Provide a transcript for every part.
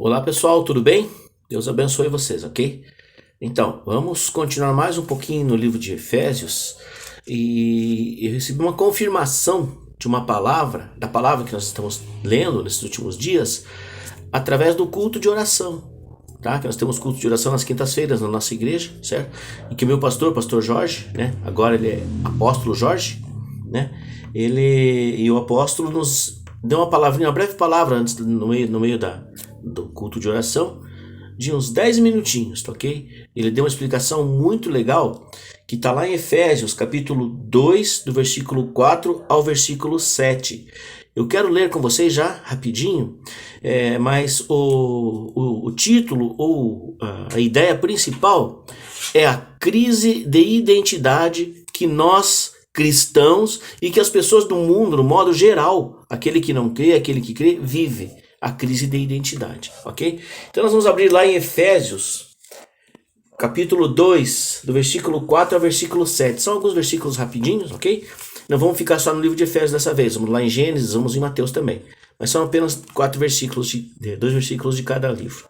Olá pessoal, tudo bem? Deus abençoe vocês, ok? Então, vamos continuar mais um pouquinho no livro de Efésios e eu recebi uma confirmação de uma palavra, da palavra que nós estamos lendo nesses últimos dias, através do culto de oração, tá? Que nós temos culto de oração nas quintas-feiras na nossa igreja, certo? E que o meu pastor Jorge, né? Agora ele é apóstolo Jorge, né? Ele e o apóstolo nos deu uma palavrinha, uma breve palavra antes no meio do culto de oração, de uns 10 minutinhos, tá ok? Ele deu uma explicação muito legal, que está lá em Efésios, capítulo 2, do versículo 4 ao versículo 7. Eu quero ler com vocês já, rapidinho, mas o título ou a ideia principal é a crise de identidade que nós cristãos e que as pessoas do mundo, no modo geral, aquele que não crê, aquele que crê, vive a crise de identidade, ok? Então nós vamos abrir lá em Efésios, capítulo 2, do versículo 4 ao versículo 7. São alguns versículos rapidinhos, ok? Não vamos ficar só no livro de Efésios dessa vez, vamos lá em Gênesis, vamos em Mateus também. Mas são apenas 4 versículos, dois versículos de cada livro.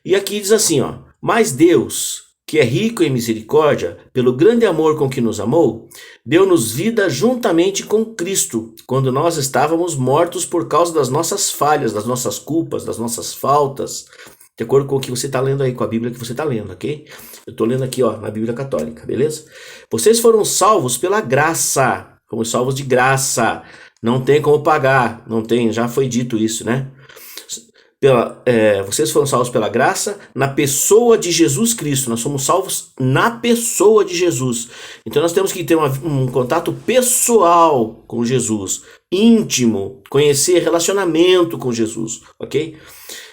E aqui diz assim, ó: mas Deus, que é rico em misericórdia, pelo grande amor com que nos amou, deu-nos vida juntamente com Cristo, quando nós estávamos mortos por causa das nossas falhas, das nossas culpas, das nossas faltas, de acordo com o que você está lendo aí, com a Bíblia que você está lendo, ok? Eu estou lendo aqui, ó, na Bíblia Católica, beleza? Vocês foram salvos pela graça, fomos salvos de graça, não tem como pagar, não tem, já foi dito isso, né? Vocês foram salvos pela graça na pessoa de Jesus Cristo. Nós somos salvos na pessoa de Jesus. Então nós temos que ter um contato pessoal com Jesus, íntimo, conhecer relacionamento com Jesus, ok?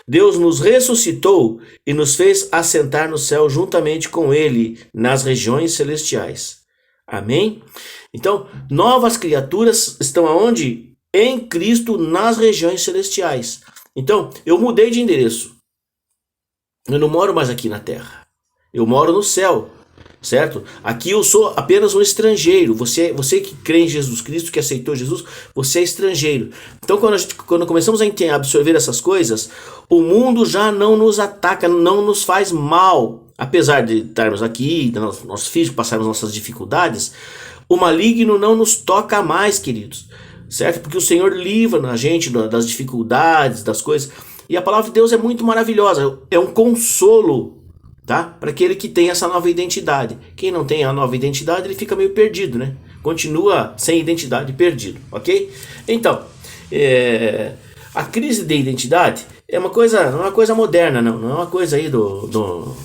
Deus nos ressuscitou e nos fez assentar no céu juntamente com Ele nas regiões celestiais. Amém? Então, novas criaturas estão aonde? Em Cristo, nas regiões celestiais. Então, eu mudei de endereço. Eu não moro mais aqui na terra. Eu moro no céu, certo? Aqui eu sou apenas um estrangeiro. Você que crê em Jesus Cristo, que aceitou Jesus, você é estrangeiro. Então, quando começamos a absorver essas coisas, o mundo já não nos ataca, não nos faz mal. Apesar de estarmos aqui, nossos filhos passarmos nossas dificuldades, o maligno não nos toca mais, queridos. Certo? Porque o Senhor livra a gente das dificuldades, das coisas. E a palavra de Deus é muito maravilhosa. É um consolo, tá? Para aquele que tem essa nova identidade. Quem não tem a nova identidade, ele fica meio perdido, né? Continua sem identidade, perdido, ok? Então, a crise de identidade é não é uma coisa moderna, não. Não é uma coisa aí do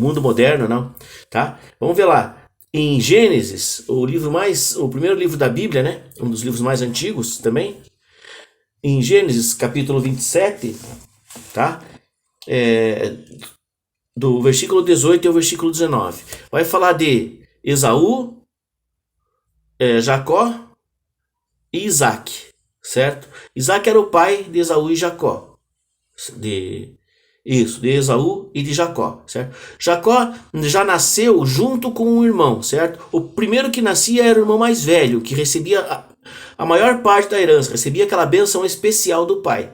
mundo moderno, não. Tá? Vamos ver lá. Em Gênesis, o primeiro livro da Bíblia, né? Um dos livros mais antigos também. Em Gênesis, capítulo 27, tá? Do versículo 18 ao versículo 19. Vai falar de Esaú, Jacó e Isaac, certo? Isaac era o pai de Esaú e Jacó. De Esaú e de Jacó, certo? Jacó já nasceu junto com o irmão, certo? O primeiro que nascia era o irmão mais velho, que recebia a maior parte da herança, recebia aquela bênção especial do pai,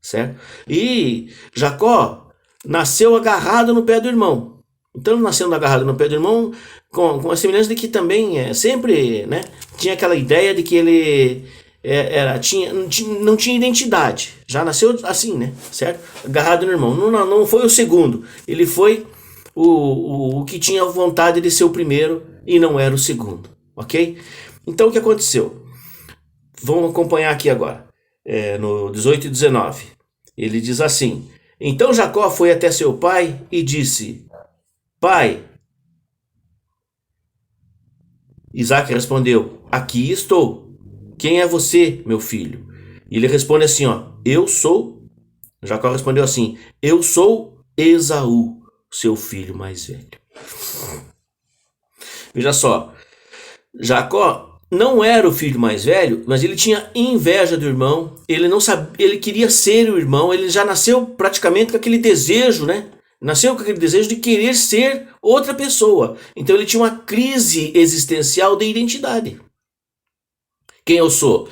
certo? E Jacó nasceu agarrado no pé do irmão. Então, nascendo agarrado no pé do irmão, com a semelhança de que também sempre, né, tinha aquela ideia de que ele não tinha identidade. Já nasceu assim, né? Certo? Agarrado no irmão. Não foi o segundo. Ele foi o que tinha vontade de ser o primeiro e não era o segundo. Ok? Então o que aconteceu? Vamos acompanhar aqui agora. No 18 e 19. Ele diz assim: então Jacó foi até seu pai e disse: pai. Isaac respondeu: aqui estou. Quem é você, meu filho? E ele responde assim, ó: eu sou. Jacó respondeu assim: eu sou Esaú, seu filho mais velho. Veja só, Jacó não era o filho mais velho, mas ele tinha inveja do irmão. Ele não sabia, ele queria ser o irmão. Ele já nasceu praticamente com aquele desejo, né? Nasceu com aquele desejo de querer ser outra pessoa. Então ele tinha uma crise existencial de identidade. Quem eu sou?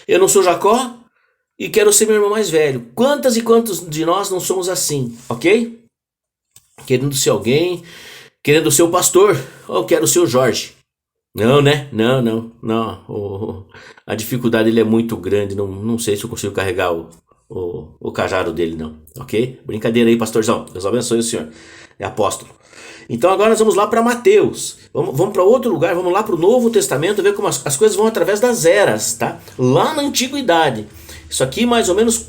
Eu não sou Jacó, e quero ser meu irmão mais velho. Quantas e quantos de nós não somos assim, ok? Querendo ser alguém, querendo ser o pastor, ou quero ser o Jorge. Não, né? Não. A dificuldade ele é muito grande, não sei se eu consigo carregar o cajado dele, não, ok? Brincadeira aí, pastorzão. Deus abençoe o senhor. É apóstolo. Então agora nós vamos lá para Mateus. Vamos para outro lugar, vamos lá para o Novo Testamento, ver como as coisas vão através das eras, tá? Lá na Antiguidade. Isso aqui mais ou menos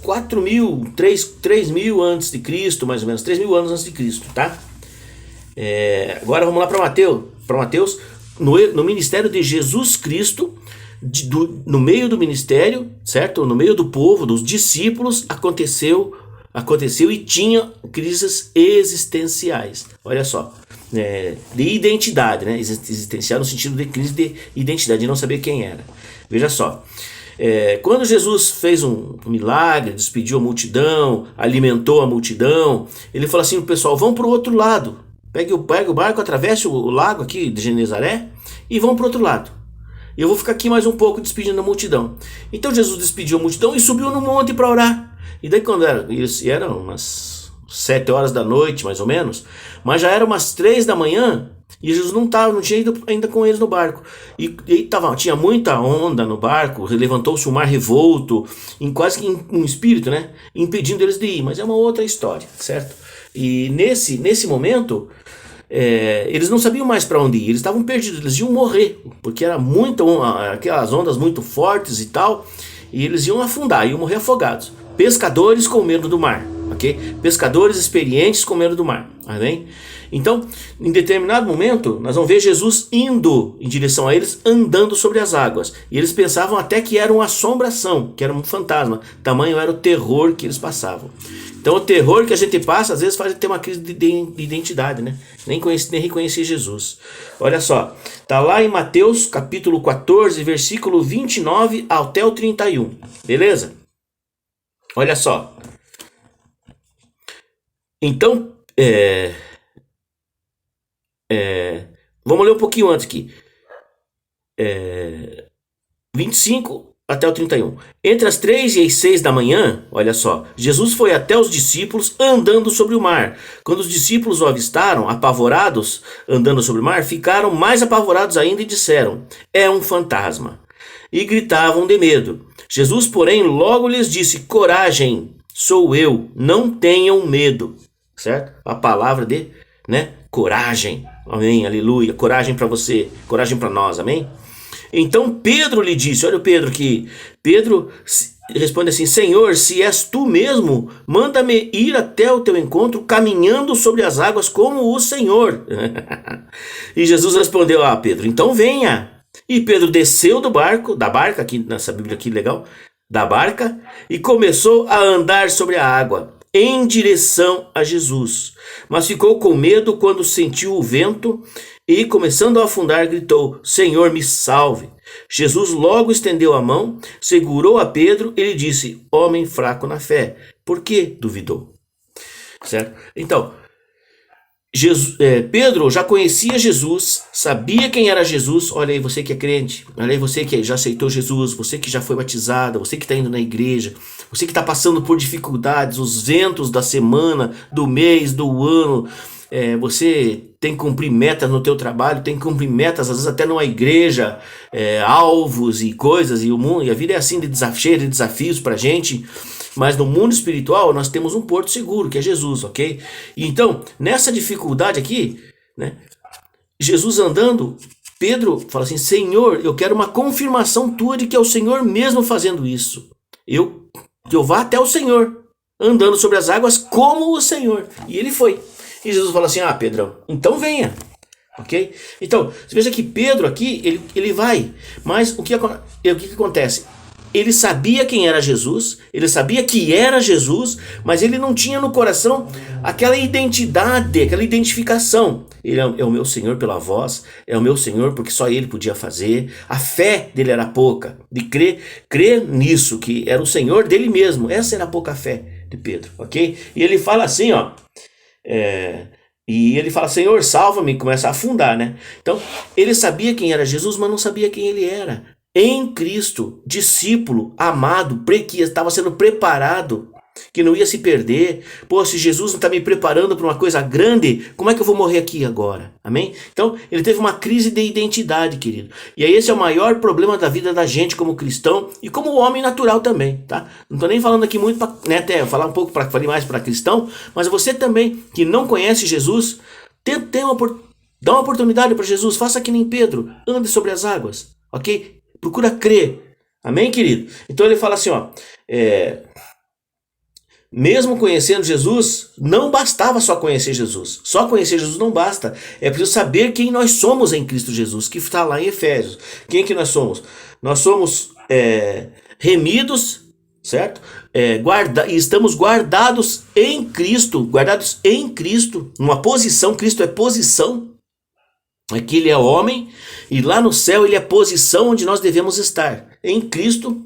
3 mil antes de Cristo, mais ou menos 3 mil anos antes de Cristo, tá? Agora vamos lá para Mateus, no ministério de Jesus Cristo, no meio do ministério, certo? No meio do povo, dos discípulos, aconteceu e tinha crises existenciais. Olha só, de identidade, né? Existencial no sentido de crise de identidade, de não saber quem era. Veja só, quando Jesus fez um milagre, despediu a multidão, alimentou a multidão, ele falou assim: o pessoal, vão para o outro lado. Pegue o barco, atravesse o lago aqui de Genezaré e vão para o outro lado. Eu vou ficar aqui mais um pouco despedindo a multidão. Então Jesus despediu a multidão e subiu no monte para orar. E daí quando eram umas 7 horas da noite, mais ou menos, mas já eram umas 3 da manhã e Jesus não tinha ido ainda com eles no barco. E tinha muita onda no barco, levantou-se um mar revolto, quase que um espírito, né? Impedindo eles de ir, mas é uma outra história, certo? E nesse momento, eles não sabiam mais para onde ir, eles estavam perdidos, eles iam morrer, porque era aquelas ondas muito fortes e tal, e eles iam afundar, iam morrer afogados. Pescadores com medo do mar, ok? Pescadores experientes com medo do mar, amém? Então, em determinado momento, nós vamos ver Jesus indo em direção a eles, andando sobre as águas. E eles pensavam até que era uma assombração, que era um fantasma. Tamanho era o terror que eles passavam. Então, o terror que a gente passa, às vezes faz ter uma crise de identidade, né? Nem reconhecer Jesus. Olha só, tá lá em Mateus, capítulo 14, versículo 29 até o 31. Beleza? Olha só. Então, vamos ler um pouquinho antes aqui. 25 até o 31. Entre as 3 e as 6 da manhã, olha só, Jesus foi até os discípulos andando sobre o mar. Quando os discípulos o avistaram, apavorados, andando sobre o mar, ficaram mais apavorados ainda e disseram: é um fantasma. E gritavam de medo. Jesus, porém, logo lhes disse: coragem, sou eu, não tenham medo. Certo? A palavra de, coragem. Amém, aleluia. Coragem para você, coragem para nós, amém? Então Pedro lhe disse, olha o Pedro aqui. Pedro responde assim: Senhor, se és tu mesmo, manda-me ir até o teu encontro, caminhando sobre as águas como o Senhor. E Jesus respondeu: Pedro, então venha. E Pedro desceu da barca, aqui nessa Bíblia aqui legal, da barca, e começou a andar sobre a água, em direção a Jesus. Mas ficou com medo quando sentiu o vento e, começando a afundar, gritou: Senhor, me salve. Jesus logo estendeu a mão, segurou a Pedro e lhe disse: homem fraco na fé, por que duvidou? Certo? Então, Pedro já conhecia Jesus, sabia quem era Jesus. Olha aí, você que é crente, olha aí, você que já aceitou Jesus, você que já foi batizado, você que está indo na igreja, você que está passando por dificuldades, os ventos da semana, do mês, do ano. Você tem que cumprir metas no teu trabalho, tem que cumprir metas, às vezes até numa igreja, alvos e coisas, e o mundo, e a vida é assim, cheia de desafios pra gente. Mas no mundo espiritual nós temos um porto seguro, que é Jesus, ok? E então, nessa dificuldade aqui, Jesus andando, Pedro fala assim: Senhor, eu quero uma confirmação tua de que é o Senhor mesmo fazendo isso. Que eu vá até o Senhor, andando sobre as águas como o Senhor. E ele foi. E Jesus fala assim: Pedrão, então venha. Ok? Então, você veja que Pedro aqui, ele vai. Mas o que acontece? Ele sabia quem era Jesus, ele sabia que era Jesus, mas ele não tinha no coração aquela identidade, aquela identificação. Ele é o meu Senhor pela voz, é o meu Senhor porque só ele podia fazer. A fé dele era pouca, de crer nisso, que era o Senhor dele mesmo. Essa era a pouca fé de Pedro, ok? E ele fala assim, e ele fala: Senhor, salva-me, e começa a afundar, né? Então, ele sabia quem era Jesus, mas não sabia quem ele era. em Cristo, discípulo, amado, que estava sendo preparado, que não ia se perder. Pô, se Jesus não está me preparando para uma coisa grande, como é que eu vou morrer aqui agora? Amém? Então, ele teve uma crise de identidade, querido. E aí esse é o maior problema da vida da gente como cristão e como homem natural também, tá? Não estou nem falando aqui muito, né, até falar um pouco, falei mais para cristão, mas você também que não conhece Jesus, dá uma oportunidade para Jesus, faça que nem Pedro, ande sobre as águas, ok? Procura crer. Amém, querido? Então ele fala assim, ó, mesmo conhecendo Jesus, não bastava só conhecer Jesus. Só conhecer Jesus não basta. É preciso saber quem nós somos em Cristo Jesus, que está lá em Efésios. Quem que nós somos? Nós somos remidos, certo? E estamos guardados em Cristo, numa posição. Cristo é posição. Aqui ele é homem, e lá no céu ele é posição onde nós devemos estar. Em Cristo,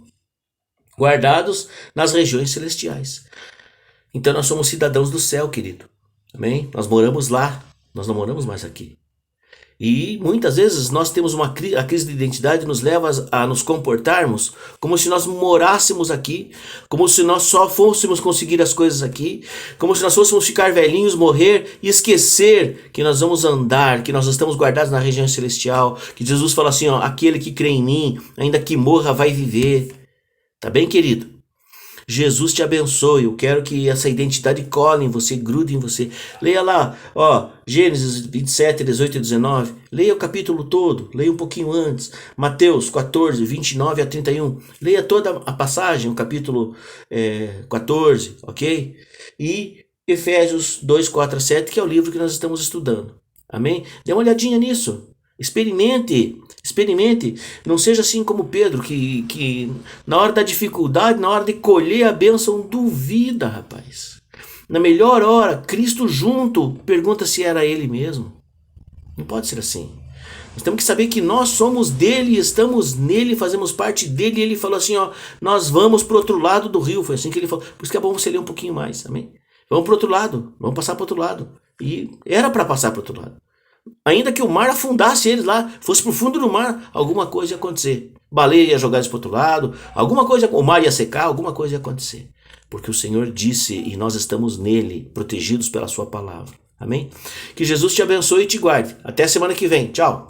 guardados nas regiões celestiais. Então nós somos cidadãos do céu, querido. Amém? Nós moramos lá, nós não moramos mais aqui. E muitas vezes nós temos a crise de identidade nos leva a nos comportarmos como se nós morássemos aqui, como se nós só fôssemos conseguir as coisas aqui, como se nós fôssemos ficar velhinhos, morrer e esquecer que nós vamos andar, que nós estamos guardados na região celestial, que Jesus fala assim, ó, aquele que crê em mim, ainda que morra, vai viver. Tá bem, querido? Jesus te abençoe. Eu quero que essa identidade cole em você, grude em você. Leia lá, ó, Gênesis 27, 18 e 19. Leia o capítulo todo, leia um pouquinho antes. Mateus 14, 29 a 31. Leia toda a passagem, o capítulo 14, ok? E Efésios 2, 4 a 7, que é o livro que nós estamos estudando. Amém? Dê uma olhadinha nisso. Experimente, não seja assim como Pedro, que na hora da dificuldade, na hora de colher a bênção, duvida, rapaz. Na melhor hora, Cristo junto, pergunta se era ele mesmo. Não pode ser assim. Nós temos que saber que nós somos dele, estamos nele, fazemos parte dele, e ele falou assim, ó, nós vamos pro outro lado do rio, foi assim que ele falou. Por isso que é bom você ler um pouquinho mais, amém? Vamos pro outro lado, vamos passar pro outro lado. E era para passar pro outro lado. Ainda que o mar afundasse eles lá, fosse pro fundo do mar, alguma coisa ia acontecer. Baleia ia jogar eles pro outro lado, alguma coisa, o mar ia secar, alguma coisa ia acontecer. Porque o Senhor disse e nós estamos nele, protegidos pela sua palavra. Amém? Que Jesus te abençoe e te guarde. Até semana que vem. Tchau.